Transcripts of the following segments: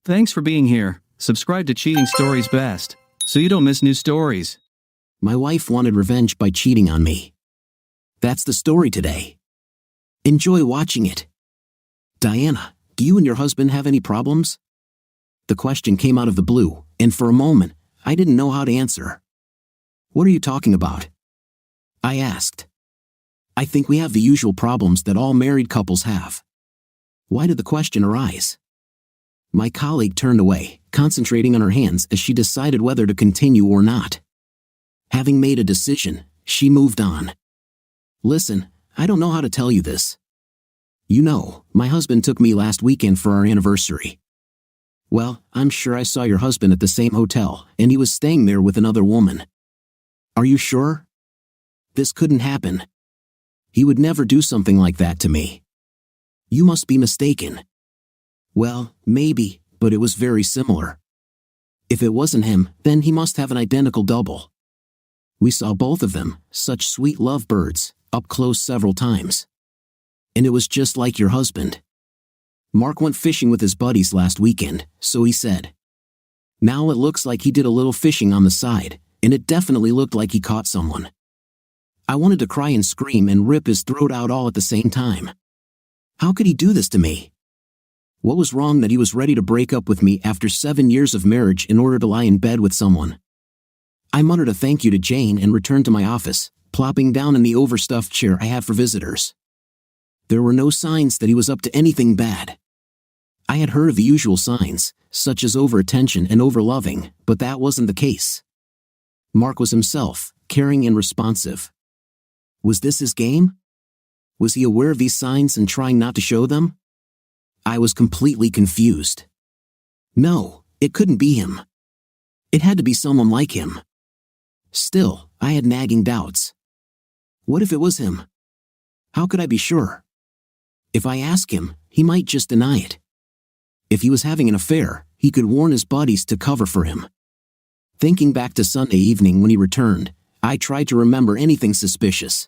Thanks for being here. Subscribe to Cheating Stories Best, so you don't miss new stories. My wife wanted revenge by cheating on me. That's the story today. Enjoy watching it. Diana, do you and your husband have any problems? The question came out of the blue, and for a moment, I didn't know how to answer. What are you talking about? I asked. I think we have the usual problems that all married couples have. Why did the question arise? My colleague turned away, concentrating on her hands as she decided whether to continue or not. Having made a decision, she moved on. Listen, I don't know how to tell you this. You know, my husband took me last weekend for our anniversary. Well, I'm sure I saw your husband at the same hotel, and he was staying there with another woman. Are you sure? This couldn't happen. He would never do something like that to me. You must be mistaken. Well, maybe, but it was very similar. If it wasn't him, then he must have an identical double. We saw both of them, such sweet lovebirds, up close several times. And it was just like your husband. Mark went fishing with his buddies last weekend, so he said. Now it looks like he did a little fishing on the side, and it definitely looked like he caught someone. I wanted to cry and scream and rip his throat out all at the same time. How could he do this to me? What was wrong that he was ready to break up with me after 7 years of marriage in order to lie in bed with someone? I muttered a thank you to Jane and returned to my office, plopping down in the overstuffed chair I had for visitors. There were no signs that he was up to anything bad. I had heard of the usual signs, such as overattention and overloving, but that wasn't the case. Mark was himself, caring and responsive. Was this his game? Was he aware of these signs and trying not to show them? I was completely confused. No, it couldn't be him. It had to be someone like him. Still, I had nagging doubts. What if it was him? How could I be sure? If I ask him, he might just deny it. If he was having an affair, he could warn his buddies to cover for him. Thinking back to Sunday evening when he returned, I tried to remember anything suspicious.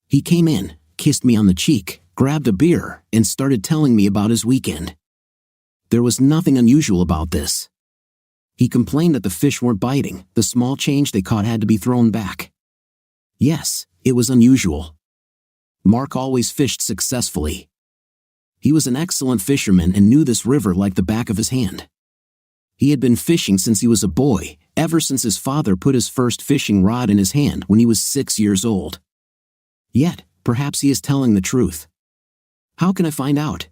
He came in, kissed me on the cheek, grabbed a beer, and started telling me about his weekend. There was nothing unusual about this. He complained that the fish weren't biting, the small change they caught had to be thrown back. Yes, it was unusual. Mark always fished successfully. He was an excellent fisherman and knew this river like the back of his hand. He had been fishing since he was a boy, ever since his father put his first fishing rod in his hand when he was 6 years old. Yet, perhaps he is telling the truth. How can I find out?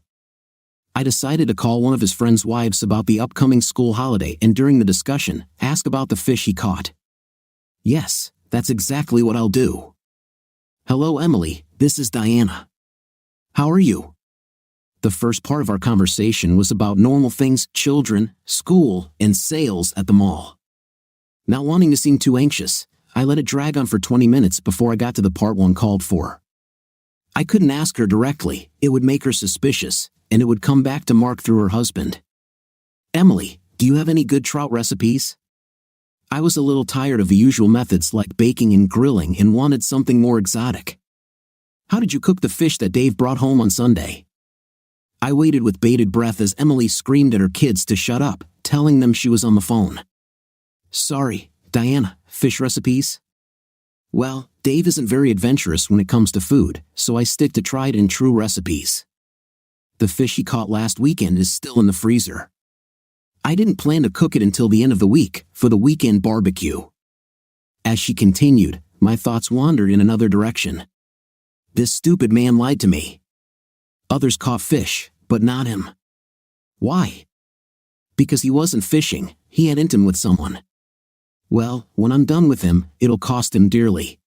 I decided to call one of his friends' wives about the upcoming school holiday and during the discussion, ask about the fish he caught. Yes, that's exactly what I'll do. Hello Emily, this is Diana. How are you? The first part of our conversation was about normal things, children, school, and sales at the mall. Not wanting to seem too anxious, I let it drag on for 20 minutes before I got to the part one called for. I couldn't ask her directly, it would make her suspicious, and it would come back to Mark through her husband. Emily, do you have any good trout recipes? I was a little tired of the usual methods like baking and grilling and wanted something more exotic. How did you cook the fish that Dave brought home on Sunday? I waited with bated breath as Emily screamed at her kids to shut up, telling them she was on the phone. Sorry, Diana, fish recipes? Well, Dave isn't very adventurous when it comes to food, so I stick to tried and true recipes. The fish he caught last weekend is still in the freezer. I didn't plan to cook it until the end of the week, for the weekend barbecue. As she continued, my thoughts wandered in another direction. This stupid man lied to me. Others caught fish, but not him. Why? Because he wasn't fishing, he had intimacy with someone. Well, when I'm done with him, it'll cost him dearly.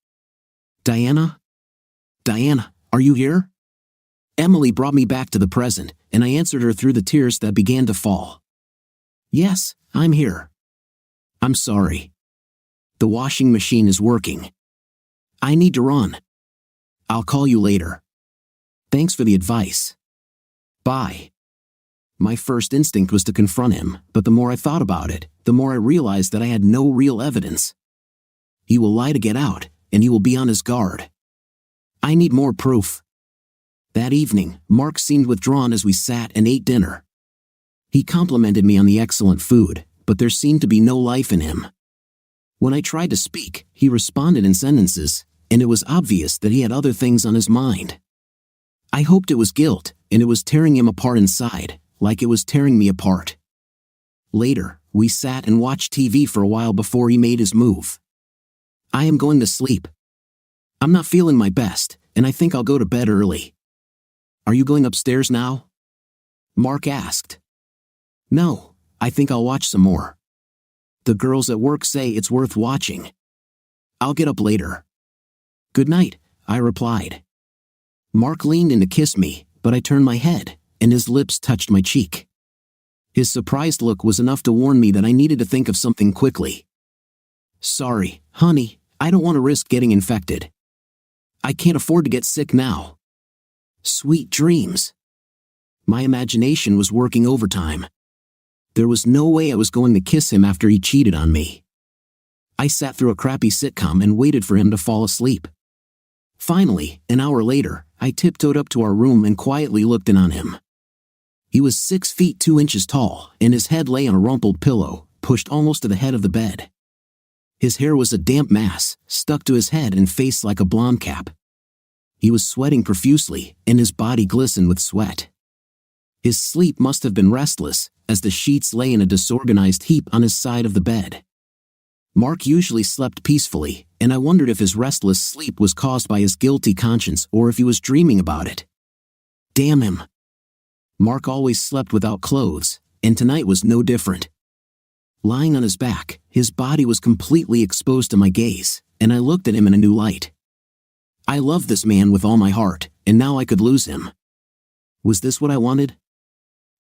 Diana? Diana, are you here? Emily brought me back to the present, and I answered her through the tears that began to fall. Yes, I'm here. I'm sorry. The washing machine is working. I need to run. I'll call you later. Thanks for the advice. Bye. My first instinct was to confront him, but the more I thought about it, the more I realized that I had no real evidence. He will lie to get out, and he will be on his guard. I need more proof. That evening, Mark seemed withdrawn as we sat and ate dinner. He complimented me on the excellent food, but there seemed to be no life in him. When I tried to speak, he responded in sentences, and it was obvious that he had other things on his mind. I hoped it was guilt, and it was tearing him apart inside, like it was tearing me apart. Later, we sat and watched TV for a while before he made his move. I am going to sleep. I'm not feeling my best, and I think I'll go to bed early. Are you going upstairs now? Mark asked. No, I think I'll watch some more. The girls at work say it's worth watching. I'll get up later. Good night, I replied. Mark leaned in to kiss me, but I turned my head, and his lips touched my cheek. His surprised look was enough to warn me that I needed to think of something quickly. Sorry, honey, I don't want to risk getting infected. I can't afford to get sick now. Sweet dreams. My imagination was working overtime. There was no way I was going to kiss him after he cheated on me. I sat through a crappy sitcom and waited for him to fall asleep. Finally, an hour later, I tiptoed up to our room and quietly looked in on him. He was 6 feet 2 inches tall, and his head lay on a rumpled pillow, pushed almost to the head of the bed. His hair was a damp mass, stuck to his head and face like a blonde cap. He was sweating profusely, and his body glistened with sweat. His sleep must have been restless, as the sheets lay in a disorganized heap on his side of the bed. Mark usually slept peacefully, and I wondered if his restless sleep was caused by his guilty conscience or if he was dreaming about it. Damn him. Mark always slept without clothes, and tonight was no different. Lying on his back, his body was completely exposed to my gaze, and I looked at him in a new light. I loved this man with all my heart, and now I could lose him. Was this what I wanted?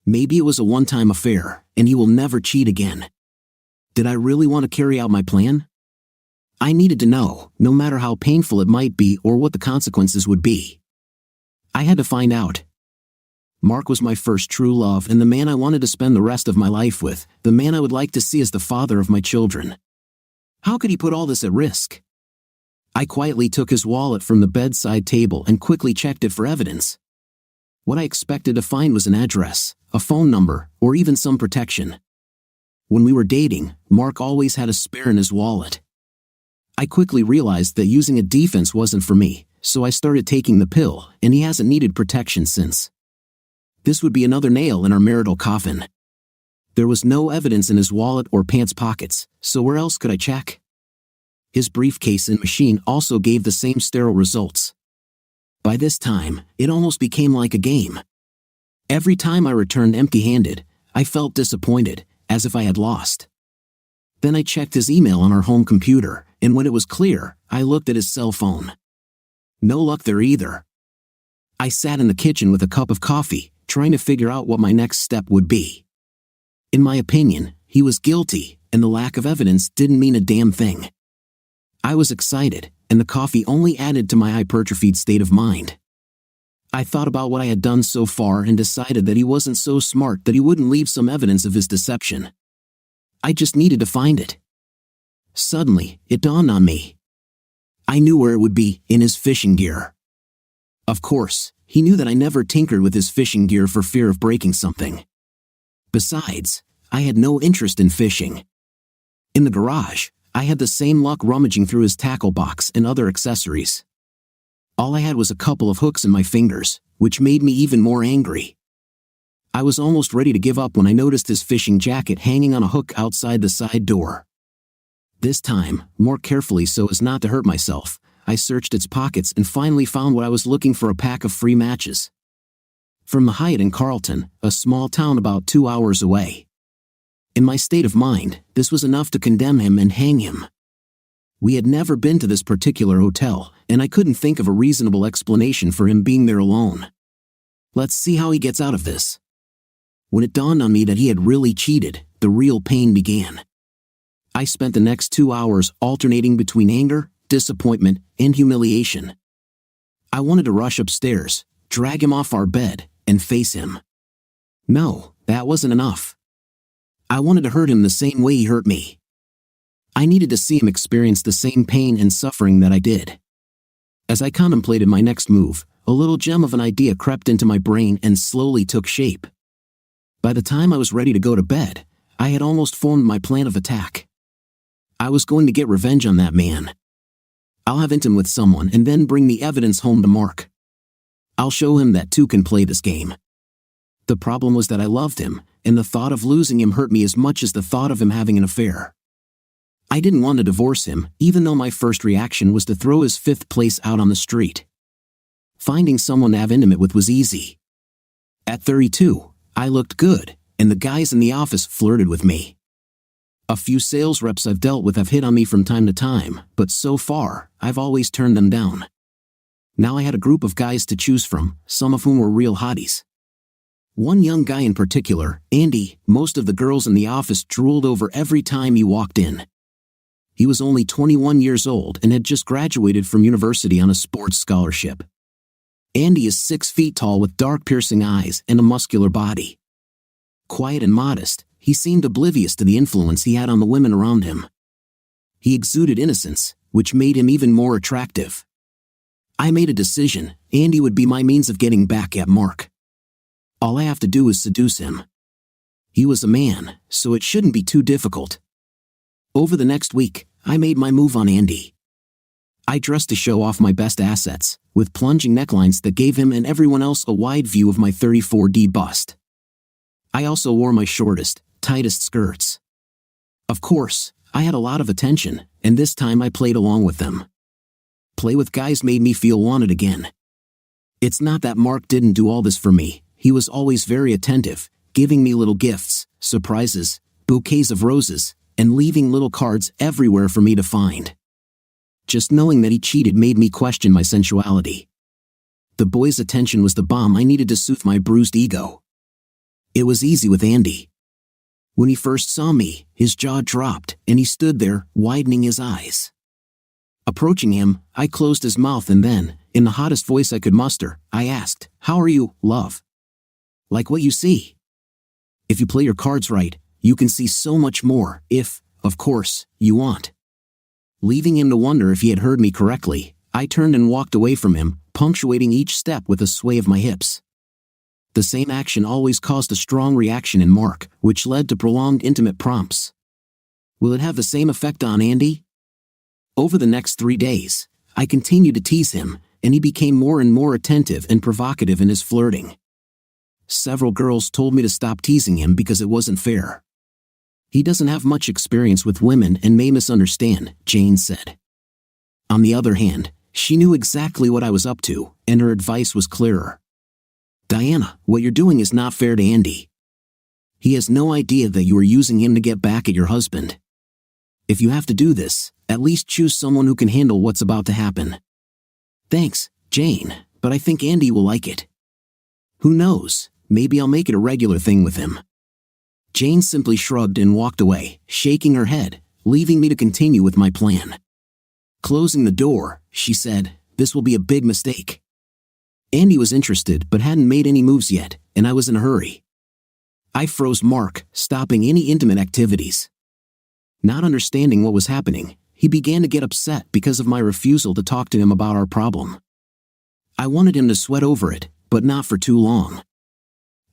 Maybe it was a one-time affair, and he will never cheat again. Did I really want to carry out my plan? I needed to know, no matter how painful it might be or what the consequences would be. I had to find out. Mark was my first true love and the man I wanted to spend the rest of my life with, the man I would like to see as the father of my children. How could he put all this at risk? I quietly took his wallet from the bedside table and quickly checked it for evidence. What I expected to find was an address, a phone number, or even some protection. When we were dating, Mark always had a spare in his wallet. I quickly realized that using a defense wasn't for me, so I started taking the pill, and he hasn't needed protection since. This would be another nail in our marital coffin. There was no evidence in his wallet or pants pockets, so where else could I check? His briefcase and machine also gave the same sterile results. By this time, it almost became like a game. Every time I returned empty-handed, I felt disappointed, as if I had lost. Then I checked his email on our home computer, and when it was clear, I looked at his cell phone. No luck there either. I sat in the kitchen with a cup of coffee, trying to figure out what my next step would be. In my opinion, he was guilty, and the lack of evidence didn't mean a damn thing. I was excited, and the coffee only added to my hypertrophied state of mind. I thought about what I had done so far and decided that he wasn't so smart that he wouldn't leave some evidence of his deception. I just needed to find it. Suddenly, it dawned on me. I knew where it would be, in his fishing gear. Of course, he knew that I never tinkered with his fishing gear for fear of breaking something. Besides, I had no interest in fishing. In the garage, I had the same luck rummaging through his tackle box and other accessories. All I had was a couple of hooks in my fingers, which made me even more angry. I was almost ready to give up when I noticed his fishing jacket hanging on a hook outside the side door. This time, more carefully so as not to hurt myself, I searched its pockets and finally found what I was looking for: a pack of free matches. From the Hyatt in Carlton, a small town about 2 hours away. In my state of mind, this was enough to condemn him and hang him. We had never been to this particular hotel, and I couldn't think of a reasonable explanation for him being there alone. Let's see how he gets out of this. When it dawned on me that he had really cheated, the real pain began. I spent the next 2 hours alternating between anger, disappointment, and humiliation. I wanted to rush upstairs, drag him off our bed, and face him. No, that wasn't enough. I wanted to hurt him the same way he hurt me. I needed to see him experience the same pain and suffering that I did. As I contemplated my next move, a little gem of an idea crept into my brain and slowly took shape. By the time I was ready to go to bed, I had almost formed my plan of attack. I was going to get revenge on that man. I'll have intimate with someone and then bring the evidence home to Mark. I'll show him that two can play this game. The problem was that I loved him, and the thought of losing him hurt me as much as the thought of him having an affair. I didn't want to divorce him, even though my first reaction was to throw his fifth place out on the street. Finding someone to have intimate with was easy. At 32, I looked good, and the guys in the office flirted with me. A few sales reps I've dealt with have hit on me from time to time, but so far, I've always turned them down. Now I had a group of guys to choose from, some of whom were real hotties. One young guy in particular, Andy, most of the girls in the office drooled over every time he walked in. He was only 21 years old and had just graduated from university on a sports scholarship. Andy is 6 feet tall with dark piercing eyes and a muscular body. Quiet and modest, he seemed oblivious to the influence he had on the women around him. He exuded innocence, which made him even more attractive. I made a decision: Andy would be my means of getting back at Mark. All I have to do is seduce him. He was a man, so it shouldn't be too difficult. Over the next week, I made my move on Andy. I dressed to show off my best assets, with plunging necklines that gave him and everyone else a wide view of my 34D bust. I also wore my shortest, tightest skirts. Of course, I had a lot of attention, and this time I played along with them. Play with guys made me feel wanted again. It's not that Mark didn't do all this for me. He was always very attentive, giving me little gifts, surprises, bouquets of roses, and leaving little cards everywhere for me to find. Just knowing that he cheated made me question my sensuality. The boy's attention was the balm I needed to soothe my bruised ego. It was easy with Andy. When he first saw me, his jaw dropped, and he stood there, widening his eyes. Approaching him, I closed his mouth and then, in the hottest voice I could muster, I asked, "How are you, love?" "Like what you see. If you play your cards right, you can see so much more, if, of course, you want." Leaving him to wonder if he had heard me correctly, I turned and walked away from him, punctuating each step with a sway of my hips. The same action always caused a strong reaction in Mark, which led to prolonged intimate prompts. Will it have the same effect on Andy? Over the next 3 days, I continued to tease him, and he became more and more attentive and provocative in his flirting. Several girls told me to stop teasing him because it wasn't fair. "He doesn't have much experience with women and may misunderstand," Jane said. On the other hand, she knew exactly what I was up to, and her advice was clearer. "Diana, what you're doing is not fair to Andy. He has no idea that you are using him to get back at your husband. If you have to do this, at least choose someone who can handle what's about to happen." "Thanks, Jane, but I think Andy will like it. Who knows, maybe I'll make it a regular thing with him." Jane simply shrugged and walked away, shaking her head, leaving me to continue with my plan. Closing the door, she said, "This will be a big mistake." Andy was interested but hadn't made any moves yet, and I was in a hurry. I froze Mark, stopping any intimate activities. Not understanding what was happening, he began to get upset because of my refusal to talk to him about our problem. I wanted him to sweat over it, but not for too long.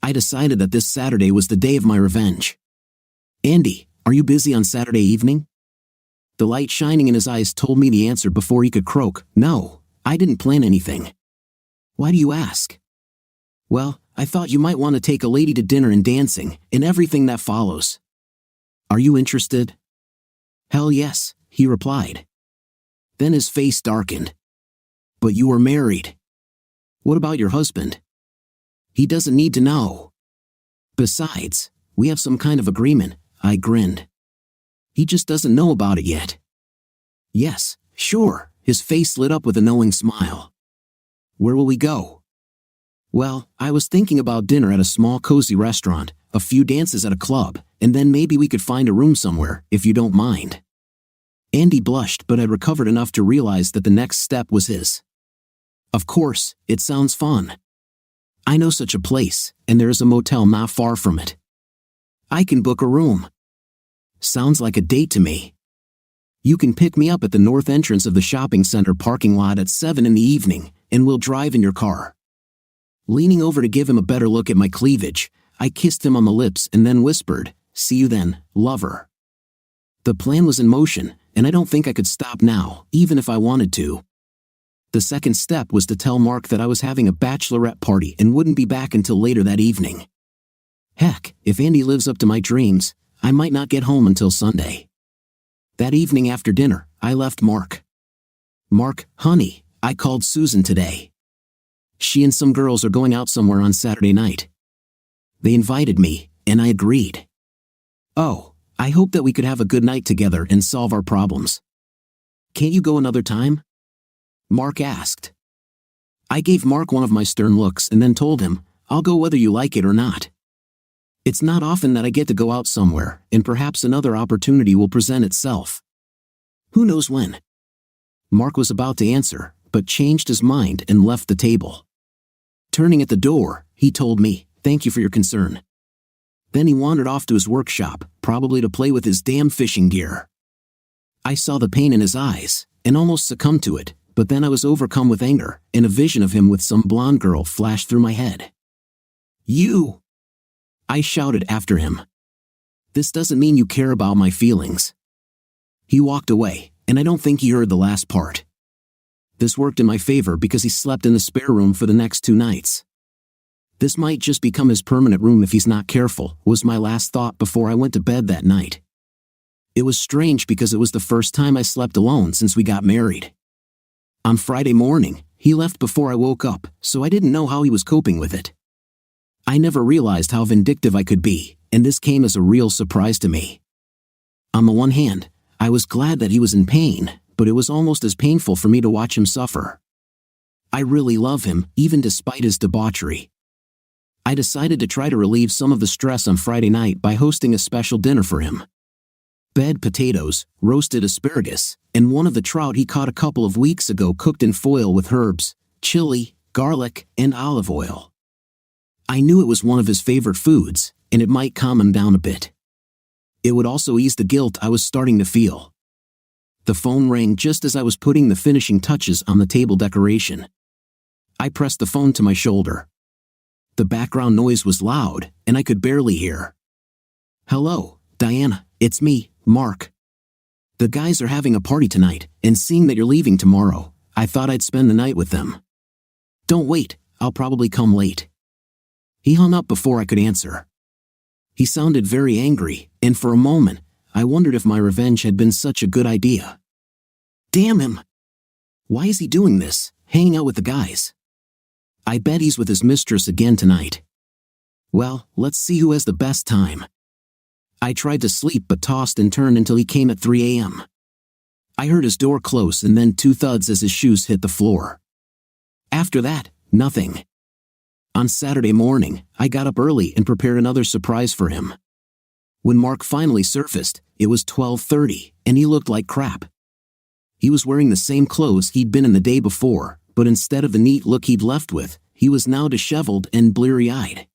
I decided that this Saturday was the day of my revenge. "Andy, are you busy on Saturday evening?" The light shining in his eyes told me the answer before he could croak. "No, I didn't plan anything." "Why do you ask?" "Well, I thought you might want to take a lady to dinner and dancing, and everything that follows." "Are you interested?" "Hell yes," he replied. Then his face darkened. "But you are married. What about your husband?" "He doesn't need to know. Besides, we have some kind of agreement," I grinned. "He just doesn't know about it yet." "Yes, sure," his face lit up with a knowing smile. "Where will we go?" "Well, I was thinking about dinner at a small cozy restaurant, a few dances at a club, and then maybe we could find a room somewhere, if you don't mind." Andy blushed but had recovered enough to realize that the next step was his. "Of course, it sounds fun. I know such a place, and there is a motel not far from it. I can book a room." "Sounds like a date to me. You can pick me up at the north entrance of the shopping center parking lot at 7 in the evening, and we'll drive in your car." Leaning over to give him a better look at my cleavage, I kissed him on the lips and then whispered, "See you then, lover." The plan was in motion, and I don't think I could stop now, even if I wanted to. The second step was to tell Mark that I was having a bachelorette party and wouldn't be back until later that evening. Heck, if Andy lives up to my dreams, I might not get home until Sunday. That evening after dinner, I left Mark. "Mark, honey, I called Susan today. She and some girls are going out somewhere on Saturday night. They invited me, and I agreed. Oh, I hope that we could have a good night together and solve our problems. Can't you go another time?" Mark asked. I gave Mark one of my stern looks and then told him, "I'll go whether you like it or not. It's not often that I get to go out somewhere, and perhaps another opportunity will present itself. Who knows when?" Mark was about to answer, but changed his mind and left the table. Turning at the door, he told me, "Thank you for your concern." Then he wandered off to his workshop, probably to play with his damn fishing gear. I saw the pain in his eyes, and almost succumbed to it, but then I was overcome with anger, and a vision of him with some blonde girl flashed through my head. "You!" I shouted after him. "This doesn't mean you care about my feelings." He walked away, and I don't think he heard the last part. This worked in my favor because he slept in the spare room for the next 2 nights. This might just become his permanent room if he's not careful, was my last thought before I went to bed that night. It was strange because it was the first time I slept alone since we got married. On Friday morning, he left before I woke up, so I didn't know how he was coping with it. I never realized how vindictive I could be, and this came as a real surprise to me. On the one hand, I was glad that he was in pain, but it was almost as painful for me to watch him suffer. I really love him, even despite his debauchery. I decided to try to relieve some of the stress on Friday night by hosting a special dinner for him. Baked potatoes, roasted asparagus, and one of the trout he caught a couple of weeks ago cooked in foil with herbs, chili, garlic, and olive oil. I knew it was one of his favorite foods, and it might calm him down a bit. It would also ease the guilt I was starting to feel. The phone rang just as I was putting the finishing touches on the table decoration. I pressed the phone to my shoulder. The background noise was loud, and I could barely hear. "Hello, Diana, it's me, Mark. The guys are having a party tonight, and seeing that you're leaving tomorrow, I thought I'd spend the night with them. Don't wait, I'll probably come late." He hung up before I could answer. He sounded very angry, and for a moment, I wondered if my revenge had been such a good idea. Damn him! Why is he doing this, hanging out with the guys? I bet he's with his mistress again tonight. Well, let's see who has the best time. I tried to sleep but tossed and turned until he came at 3 a.m. I heard his door close and then 2 thuds as his shoes hit the floor. After that, nothing. On Saturday morning, I got up early and prepared another surprise for him. When Mark finally surfaced, it was 12:30, and he looked like crap. He was wearing the same clothes he'd been in the day before, but instead of the neat look he'd left with, he was now disheveled and bleary-eyed.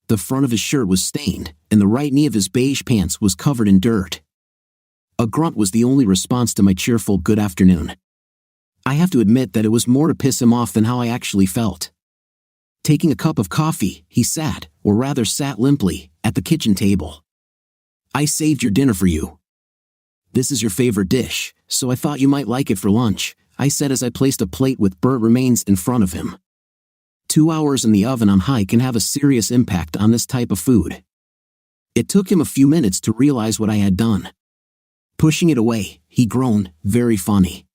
The front of his shirt was stained, and the right knee of his beige pants was covered in dirt. A grunt was the only response to my cheerful good afternoon. I have to admit that it was more to piss him off than how I actually felt. Taking a cup of coffee, he sat, or rather sat limply, at the kitchen table. "I saved your dinner for you. This is your favorite dish, so I thought you might like it for lunch," I said as I placed a plate with burnt remains in front of him. 2 hours in the oven on high can have a serious impact on this type of food. It took him a few minutes to realize what I had done. Pushing it away, he groaned, "Very funny."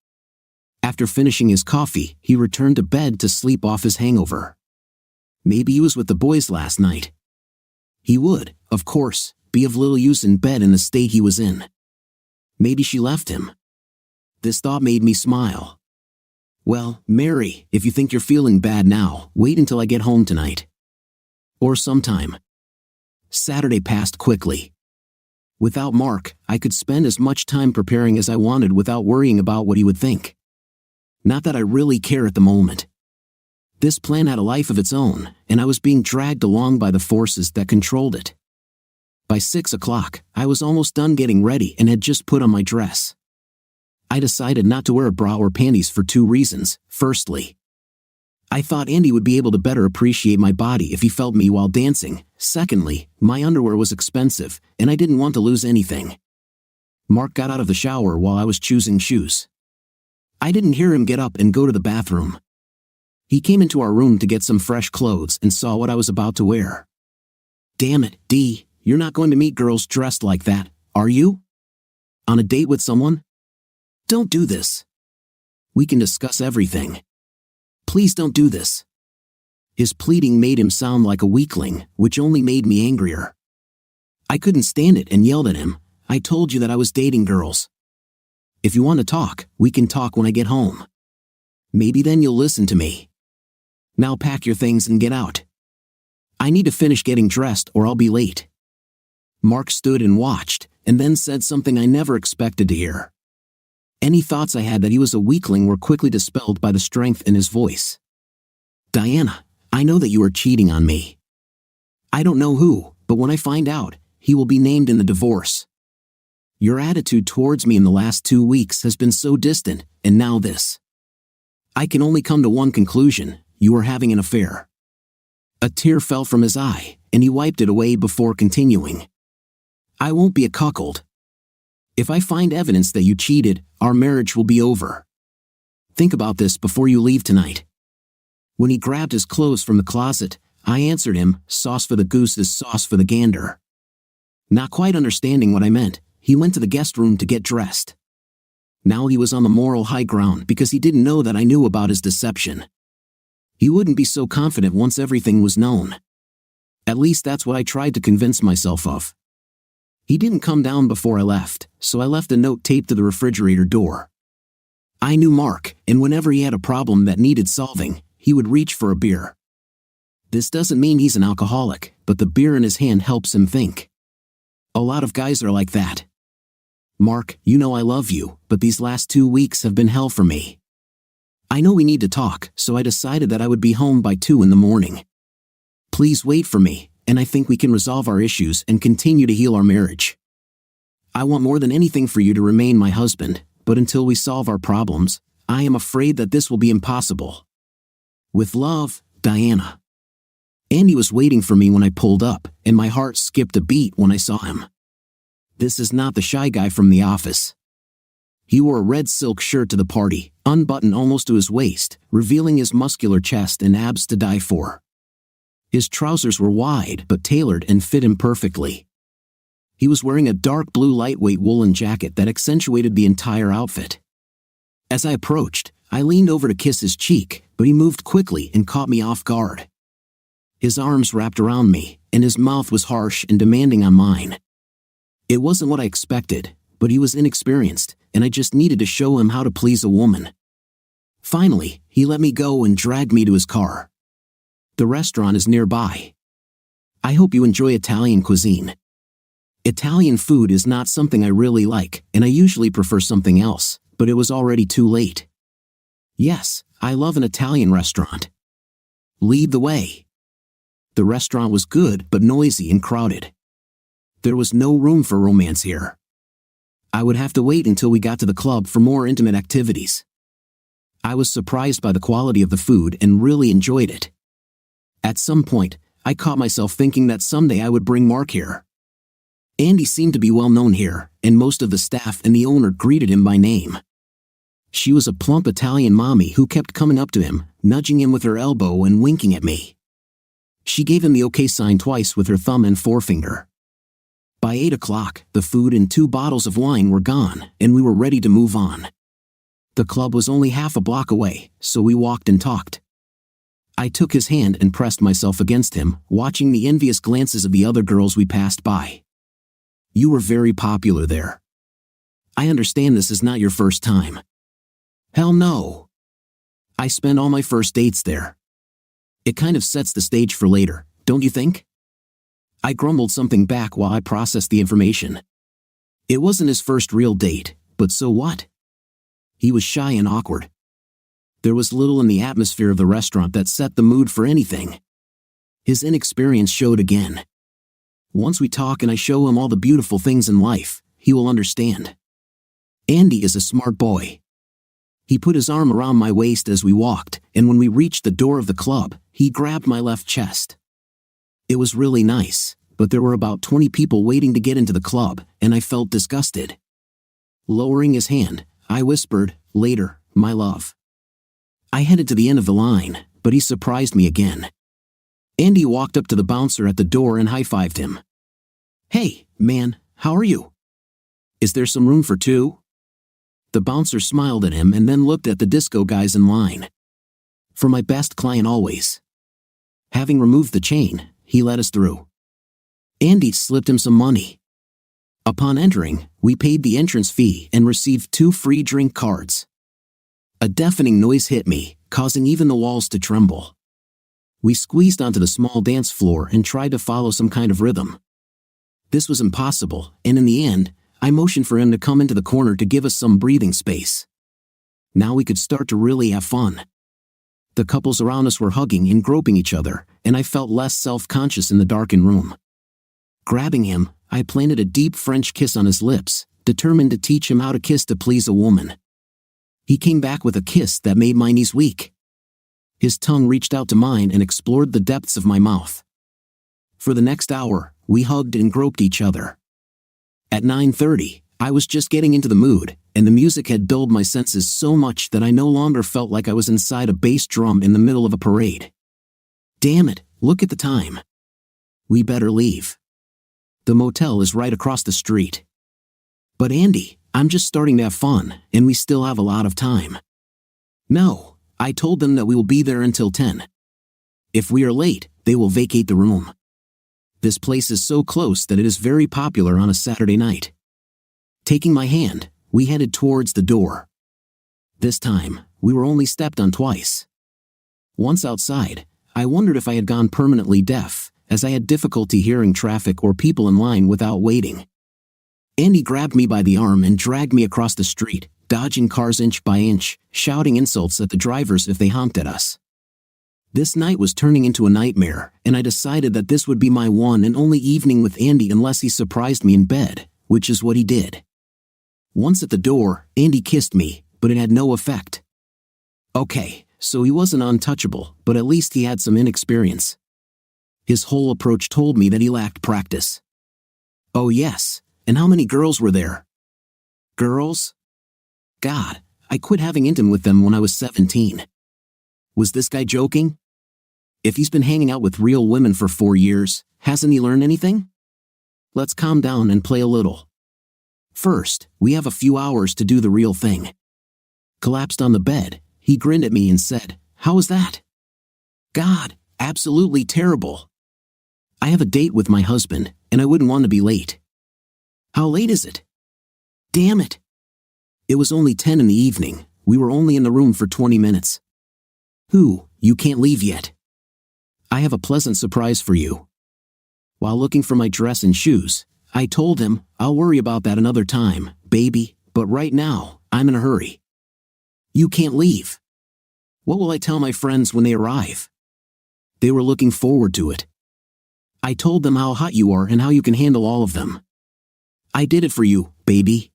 After finishing his coffee, he returned to bed to sleep off his hangover. Maybe he was with the boys last night. He would, of course, be of little use in bed in the state he was in. Maybe she left him. This thought made me smile. "Well, Mary, if you think you're feeling bad now, wait until I get home tonight. Or sometime." Saturday passed quickly. Without Mark, I could spend as much time preparing as I wanted without worrying about what he would think. Not that I really care at the moment. This plan had a life of its own, and I was being dragged along by the forces that controlled it. By 6 o'clock, I was almost done getting ready and had just put on my dress. I decided not to wear a bra or panties for 2 reasons. Firstly, I thought Andy would be able to better appreciate my body if he felt me while dancing. Secondly, my underwear was expensive, and I didn't want to lose anything. Mark got out of the shower while I was choosing shoes. I didn't hear him get up and go to the bathroom. He came into our room to get some fresh clothes and saw what I was about to wear. Damn it, D, you're not going to meet girls dressed like that, are you? On a date with someone? Don't do this. We can discuss everything. Please don't do this. His pleading made him sound like a weakling, which only made me angrier. I couldn't stand it and yelled at him. I told you that I was dating girls. If you want to talk, we can talk when I get home. Maybe then you'll listen to me. Now pack your things and get out. I need to finish getting dressed or I'll be late. Mark stood and watched, and then said something I never expected to hear. Any thoughts I had that he was a weakling were quickly dispelled by the strength in his voice. Diana, I know that you are cheating on me. I don't know who, but when I find out, he will be named in the divorce. Your attitude towards me in the last 2 weeks has been so distant, and now this. I can only come to one conclusion: you are having an affair. A tear fell from his eye, and he wiped it away before continuing. I won't be a cuckold. If I find evidence that you cheated, our marriage will be over. Think about this before you leave tonight. When he grabbed his clothes from the closet, I answered him, sauce for the goose is sauce for the gander. Not quite understanding what I meant, he went to the guest room to get dressed. Now he was on the moral high ground because he didn't know that I knew about his deception. He wouldn't be so confident once everything was known. At least that's what I tried to convince myself of. He didn't come down before I left, so I left a note taped to the refrigerator door. I knew Mark, and whenever he had a problem that needed solving, he would reach for a beer. This doesn't mean he's an alcoholic, but the beer in his hand helps him think. A lot of guys are like that. Mark, you know I love you, but these last 2 weeks have been hell for me. I know we need to talk, so I decided that I would be home by 2 in the morning. Please wait for me, and I think we can resolve our issues and continue to heal our marriage. I want more than anything for you to remain my husband, but until we solve our problems, I am afraid that this will be impossible. With love, Diana. Andy was waiting for me when I pulled up, and my heart skipped a beat when I saw him. This is not the shy guy from the office. He wore a red silk shirt to the party, unbuttoned almost to his waist, revealing his muscular chest and abs to die for. His trousers were wide but tailored and fit him perfectly. He was wearing a dark blue lightweight woolen jacket that accentuated the entire outfit. As I approached, I leaned over to kiss his cheek, but he moved quickly and caught me off guard. His arms wrapped around me, and his mouth was harsh and demanding on mine. It wasn't what I expected, but he was inexperienced, and I just needed to show him how to please a woman. Finally, he let me go and dragged me to his car. The restaurant is nearby. I hope you enjoy Italian cuisine. Italian food is not something I really like, and I usually prefer something else, but it was already too late. Yes, I love an Italian restaurant. Lead the way. The restaurant was good but noisy and crowded. There was no room for romance here. I would have to wait until we got to the club for more intimate activities. I was surprised by the quality of the food and really enjoyed it. At some point, I caught myself thinking that someday I would bring Mark here. Andy seemed to be well known here, and most of the staff and the owner greeted him by name. She was a plump Italian mommy who kept coming up to him, nudging him with her elbow and winking at me. She gave him the OK sign twice with her thumb and forefinger. By 8 o'clock, the food and 2 bottles of wine were gone, and we were ready to move on. The club was only half a block away, so we walked and talked. I took his hand and pressed myself against him, watching the envious glances of the other girls we passed by. You were very popular there. I understand this is not your first time. Hell no. I spend all my first dates there. It kind of sets the stage for later, don't you think? I grumbled something back while I processed the information. It wasn't his first real date, but so what? He was shy and awkward. There was little in the atmosphere of the restaurant that set the mood for anything. His inexperience showed again. Once we talk and I show him all the beautiful things in life, he will understand. Andy is a smart boy. He put his arm around my waist as we walked, and when we reached the door of the club, he grabbed my left chest. It was really nice, but there were about 20 people waiting to get into the club, and I felt disgusted. Lowering his hand, I whispered, "Later, my love." I headed to the end of the line, but he surprised me again. Andy walked up to the bouncer at the door and high-fived him. "Hey, man, how are you? Is there some room for two?" The bouncer smiled at him and then looked at the disco guys in line. "For my best client always." Having removed the chain, he let us through. Andy slipped him some money. Upon entering, we paid the entrance fee and received 2 free drink cards. A deafening noise hit me, causing even the walls to tremble. We squeezed onto the small dance floor and tried to follow some kind of rhythm. This was impossible, and in the end, I motioned for him to come into the corner to give us some breathing space. Now we could start to really have fun. The couples around us were hugging and groping each other, and I felt less self-conscious in the darkened room. Grabbing him, I planted a deep French kiss on his lips, determined to teach him how to kiss to please a woman. He came back with a kiss that made my knees weak. His tongue reached out to mine and explored the depths of my mouth. For the next hour, we hugged and groped each other. At 9:30, I was just getting into the mood, and the music had dulled my senses so much that I no longer felt like I was inside a bass drum in the middle of a parade. Damn it, look at the time. We better leave. The motel is right across the street. But Andy, I'm just starting to have fun, and we still have a lot of time. No, I told them that we will be there until 10. If we are late, they will vacate the room. This place is so close that it is very popular on a Saturday night. Taking my hand, we headed towards the door. This time, we were only stepped on twice. Once outside, I wondered if I had gone permanently deaf, as I had difficulty hearing traffic or people in line without waiting. Andy grabbed me by the arm and dragged me across the street, dodging cars inch by inch, shouting insults at the drivers if they honked at us. This night was turning into a nightmare, and I decided that this would be my one and only evening with Andy unless he surprised me in bed, which is what he did. Once at the door, Andy kissed me, but it had no effect. Okay, so he wasn't untouchable, but at least he had some inexperience. His whole approach told me that he lacked practice. Oh yes, and how many girls were there? Girls? God, I quit having intim with them when I was 17. Was this guy joking? If he's been hanging out with real women for 4 years, hasn't he learned anything? Let's calm down and play a little. First, we have a few hours to do the real thing. Collapsed on the bed, he grinned at me and said, "How was that?" God, absolutely terrible. I have a date with my husband, and I wouldn't want to be late. How late is it? Damn it. It was only 10 in the evening. We were only in the room for 20 minutes. You can't leave yet. I have a pleasant surprise for you. While looking for my dress and shoes, I told him, I'll worry about that another time, baby, but right now, I'm in a hurry. You can't leave. What will I tell my friends when they arrive? They were looking forward to it. I told them how hot you are and how you can handle all of them. I did it for you, baby.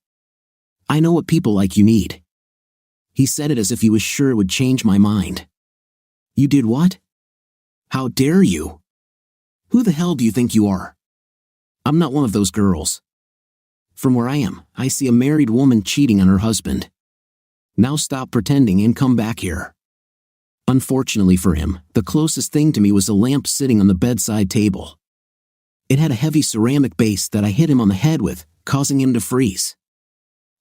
I know what people like you need. He said it as if he was sure it would change my mind. You did what? How dare you? Who the hell do you think you are? I'm not one of those girls. From where I am, I see a married woman cheating on her husband. Now stop pretending and come back here. Unfortunately for him, the closest thing to me was a lamp sitting on the bedside table. It had a heavy ceramic base that I hit him on the head with, causing him to freeze.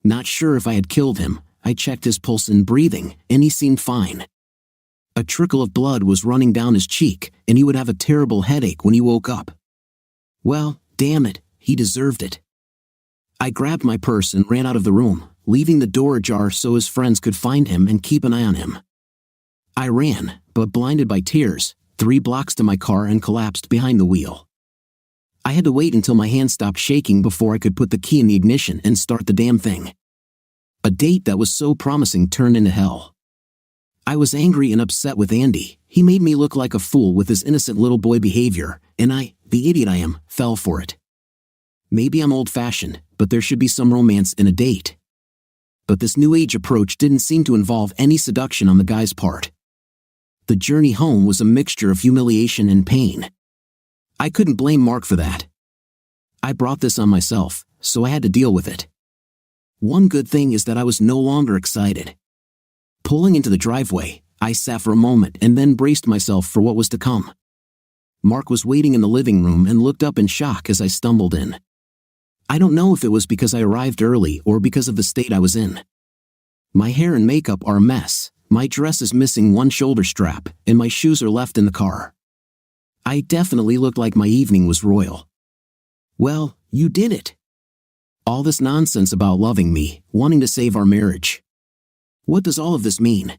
Not sure if I had killed him, I checked his pulse and breathing, and he seemed fine. A trickle of blood was running down his cheek, and he would have a terrible headache when he woke up. Well, damn it, he deserved it. I grabbed my purse and ran out of the room, leaving the door ajar so his friends could find him and keep an eye on him. I ran, but blinded by tears, 3 blocks to my car and collapsed behind the wheel. I had to wait until my hand stopped shaking before I could put the key in the ignition and start the damn thing. A date that was so promising turned into hell. I was angry and upset with Andy. He made me look like a fool with his innocent little boy behavior, and I, the idiot I am, fell for it. Maybe I'm old-fashioned, but there should be some romance in a date. But this new age approach didn't seem to involve any seduction on the guy's part. The journey home was a mixture of humiliation and pain. I couldn't blame Mark for that. I brought this on myself, so I had to deal with it. One good thing is that I was no longer excited. Pulling into the driveway, I sat for a moment and then braced myself for what was to come. Mark was waiting in the living room and looked up in shock as I stumbled in. I don't know if it was because I arrived early or because of the state I was in. My hair and makeup are a mess, my dress is missing one shoulder strap, and my shoes are left in the car. I definitely looked like my evening was royal. "Well, you did it. All this nonsense about loving me, wanting to save our marriage. What does all of this mean?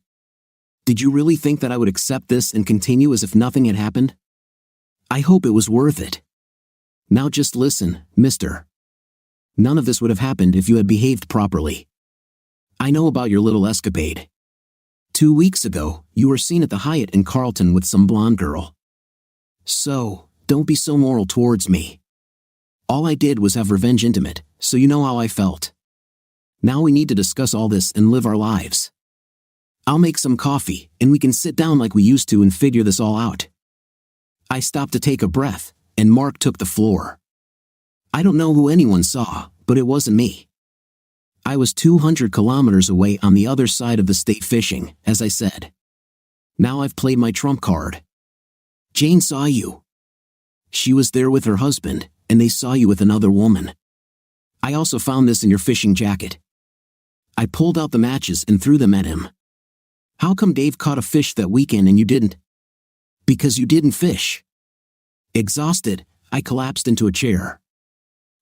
Did you really think that I would accept this and continue as if nothing had happened? I hope it was worth it. Now just listen, mister. None of this would have happened if you had behaved properly. I know about your little escapade. 2 weeks ago, you were seen at the Hyatt in Carlton with some blonde girl. So, don't be so moral towards me. All I did was have revenge intimate, so you know how I felt. Now we need to discuss all this and live our lives. I'll make some coffee, and we can sit down like we used to and figure this all out." I stopped to take a breath, and Mark took the floor. I don't know who anyone saw, but it wasn't me. I was 200 kilometers away on the other side of the state fishing, as I said. Now I've played my trump card. Jane saw you. She was there with her husband, and they saw you with another woman. I also found this in your fishing jacket. I pulled out the matches and threw them at him. How come Dave caught a fish that weekend and you didn't? Because you didn't fish. Exhausted, I collapsed into a chair.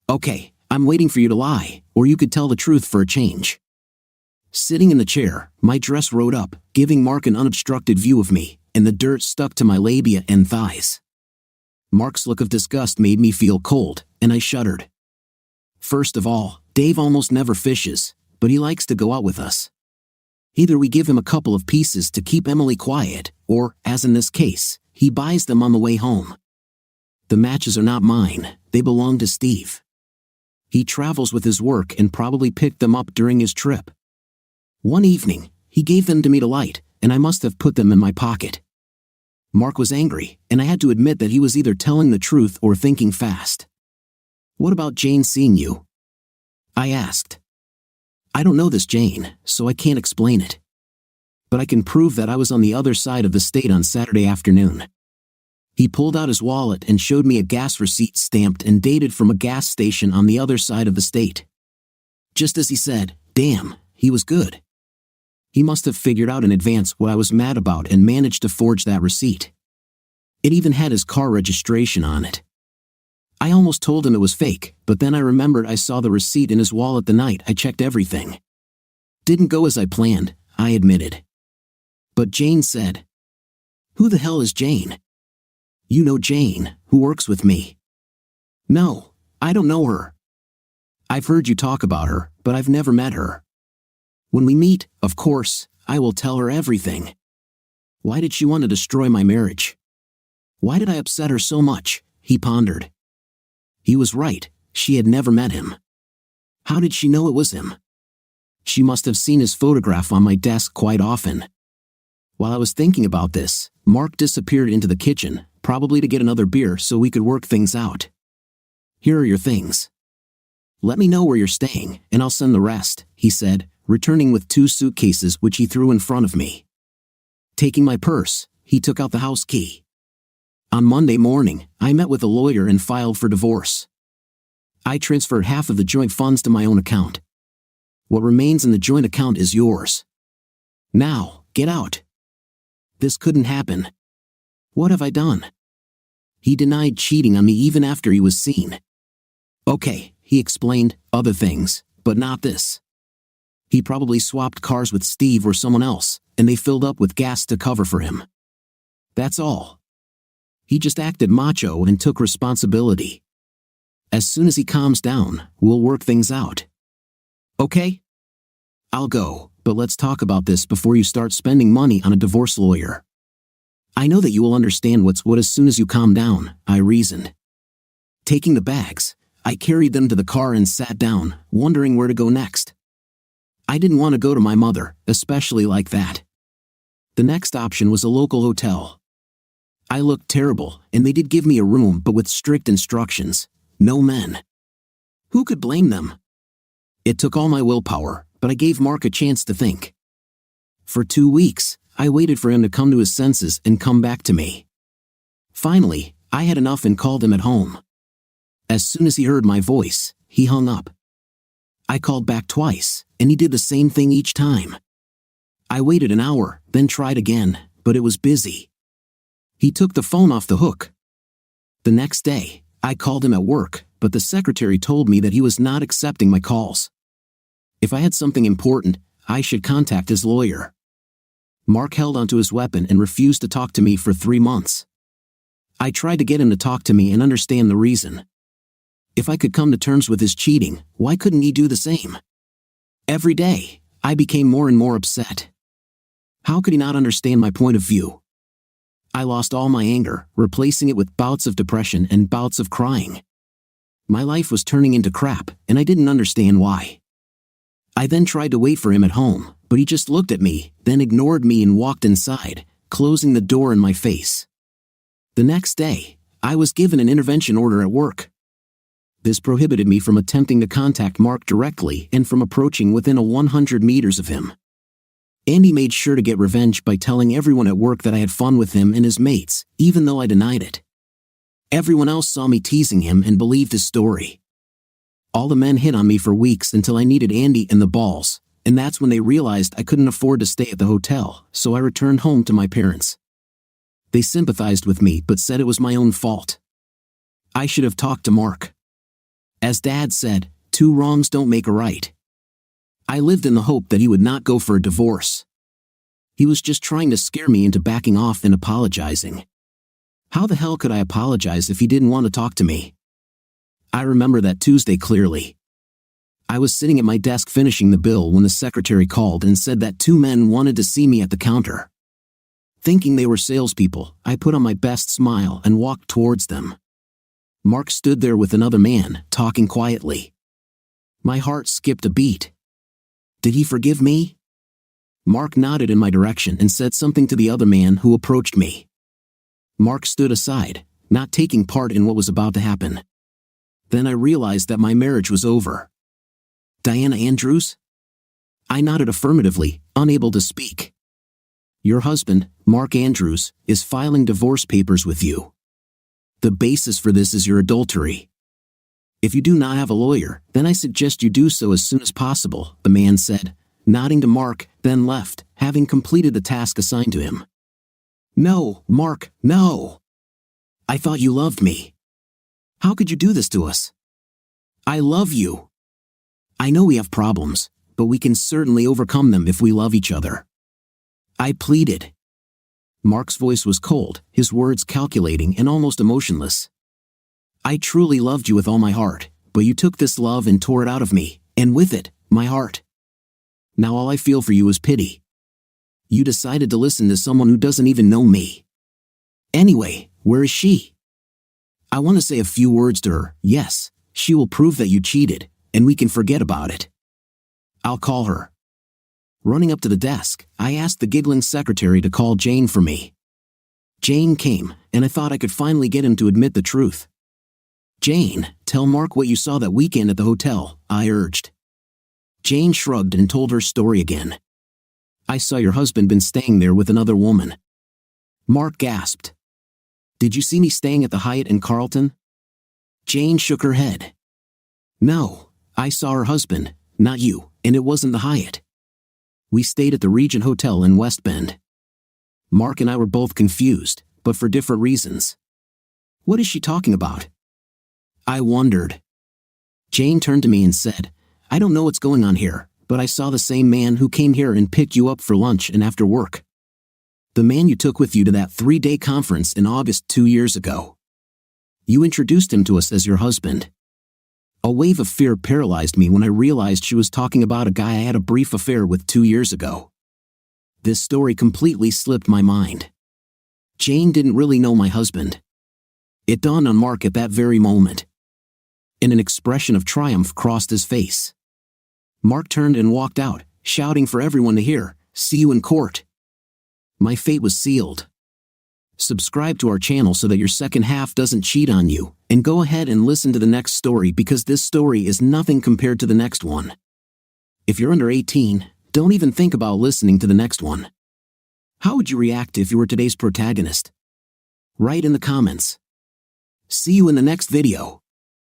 Okay, I'm waiting for you to lie, or you could tell the truth for a change. Sitting in the chair, my dress rode up, giving Mark an unobstructed view of me, and the dirt stuck to my labia and thighs. Mark's look of disgust made me feel cold, and I shuddered. First of all, Dave almost never fishes, but he likes to go out with us. Either we give him a couple of pieces to keep Emily quiet, or, as in this case, he buys them on the way home. The matches are not mine, they belong to Steve. He travels with his work and probably picked them up during his trip. One evening, he gave them to me to light, and I must have put them in my pocket. Mark was angry, and I had to admit that he was either telling the truth or thinking fast. "What about Jane seeing you?" I asked. I don't know this Jane, so I can't explain it. But I can prove that I was on the other side of the state on Saturday afternoon. He pulled out his wallet and showed me a gas receipt stamped and dated from a gas station on the other side of the state. Just as he said, damn, he was good. He must have figured out in advance what I was mad about and managed to forge that receipt. It even had his car registration on it. I almost told him it was fake, but then I remembered I saw the receipt in his wallet the night I checked everything. Didn't go as I planned, I admitted. But Jane said, "Who the hell is Jane?" "You know Jane, who works with me." "No, I don't know her. I've heard you talk about her, but I've never met her. When we meet, of course, I will tell her everything. Why did she want to destroy my marriage? Why did I upset her so much?" he pondered. He was right, she had never met him. How did she know it was him? She must have seen his photograph on my desk quite often. While I was thinking about this, Mark disappeared into the kitchen, probably to get another beer so we could work things out. "Here are your things. Let me know where you're staying, and I'll send the rest," he said, returning with 2 suitcases which he threw in front of me. Taking my purse, he took out the house key. On Monday morning, I met with a lawyer and filed for divorce. I transferred half of the joint funds to my own account. What remains in the joint account is yours. Now, get out. This couldn't happen. What have I done? He denied cheating on me even after he was seen. Okay, he explained, other things, but not this. He probably swapped cars with Steve or someone else, and they filled up with gas to cover for him. That's all. He just acted macho and took responsibility. As soon as he calms down, we'll work things out. Okay? I'll go, but let's talk about this before you start spending money on a divorce lawyer. I know that you will understand what's what as soon as you calm down, I reasoned. Taking the bags, I carried them to the car and sat down, wondering where to go next. I didn't want to go to my mother, especially like that. The next option was a local hotel. I looked terrible, and they did give me a room but with strict instructions. No men. Who could blame them? It took all my willpower, but I gave Mark a chance to think. For 2 weeks, I waited for him to come to his senses and come back to me. Finally, I had enough and called him at home. As soon as he heard my voice, he hung up. I called back twice, and he did the same thing each time. I waited an hour, then tried again, but it was busy. He took the phone off the hook. The next day, I called him at work, but the secretary told me that he was not accepting my calls. If I had something important, I should contact his lawyer. Mark held onto his weapon and refused to talk to me for 3 months. I tried to get him to talk to me and understand the reason. If I could come to terms with his cheating, why couldn't he do the same? Every day, I became more and more upset. How could he not understand my point of view? I lost all my anger, replacing it with bouts of depression and bouts of crying. My life was turning into crap, and I didn't understand why. I then tried to wait for him at home, but he just looked at me, then ignored me and walked inside, closing the door in my face. The next day, I was given an intervention order at work. This prohibited me from attempting to contact Mark directly and from approaching within 100 meters of him. Andy made sure to get revenge by telling everyone at work that I had fun with him and his mates, even though I denied it. Everyone else saw me teasing him and believed his story. All the men hit on me for weeks until I needed Andy and the balls, and that's when they realized I couldn't afford to stay at the hotel, so I returned home to my parents. They sympathized with me but said it was my own fault. I should have talked to Mark. As Dad said, 2 wrongs don't make a right. I lived in the hope that he would not go for a divorce. He was just trying to scare me into backing off and apologizing. How the hell could I apologize if he didn't want to talk to me? I remember that Tuesday clearly. I was sitting at my desk finishing the bill when the secretary called and said that 2 men wanted to see me at the counter. Thinking they were salespeople, I put on my best smile and walked towards them. Mark stood there with another man, talking quietly. My heart skipped a beat. Did he forgive me? Mark nodded in my direction and said something to the other man who approached me. Mark stood aside, not taking part in what was about to happen. Then I realized that my marriage was over. Diana Andrews? I nodded affirmatively, unable to speak. Your husband, Mark Andrews, is filing divorce papers with you. The basis for this is your adultery. If you do not have a lawyer, then I suggest you do so as soon as possible, the man said, nodding to Mark, then left, having completed the task assigned to him. No, Mark, no. I thought you loved me. How could you do this to us? I love you. I know we have problems, but we can certainly overcome them if we love each other. I pleaded. Mark's voice was cold, his words calculating and almost emotionless. I truly loved you with all my heart, but you took this love and tore it out of me, and with it, my heart. Now all I feel for you is pity. You decided to listen to someone who doesn't even know me. Anyway, where is she? I want to say a few words to her. Yes, she will prove that you cheated, and we can forget about it. I'll call her. Running up to the desk, I asked the giggling secretary to call Jane for me. Jane came, and I thought I could finally get him to admit the truth. Jane, tell Mark what you saw that weekend at the hotel, I urged. Jane shrugged and told her story again. I saw your husband been staying there with another woman. Mark gasped. Did you see me staying at the Hyatt in Carlton? Jane shook her head. No, I saw her husband, not you, and it wasn't the Hyatt. We stayed at the Regent Hotel in West Bend. Mark and I were both confused, but for different reasons. What is she talking about? I wondered. Jane turned to me and said, I don't know what's going on here, but I saw the same man who came here and picked you up for lunch and after work. The man you took with you to that 3-day conference in August 2 years ago. You introduced him to us as your husband. A wave of fear paralyzed me when I realized she was talking about a guy I had a brief affair with 2 years ago. This story completely slipped my mind. Jane didn't really know my husband. It dawned on Mark at that very moment. And an expression of triumph crossed his face. Mark turned and walked out, shouting for everyone to hear, "See you in court." My fate was sealed. Subscribe to our channel so that your second half doesn't cheat on you, and go ahead and listen to the next story because this story is nothing compared to the next one. If you're under 18, don't even think about listening to the next one. How would you react if you were today's protagonist? Write in the comments. See you in the next video.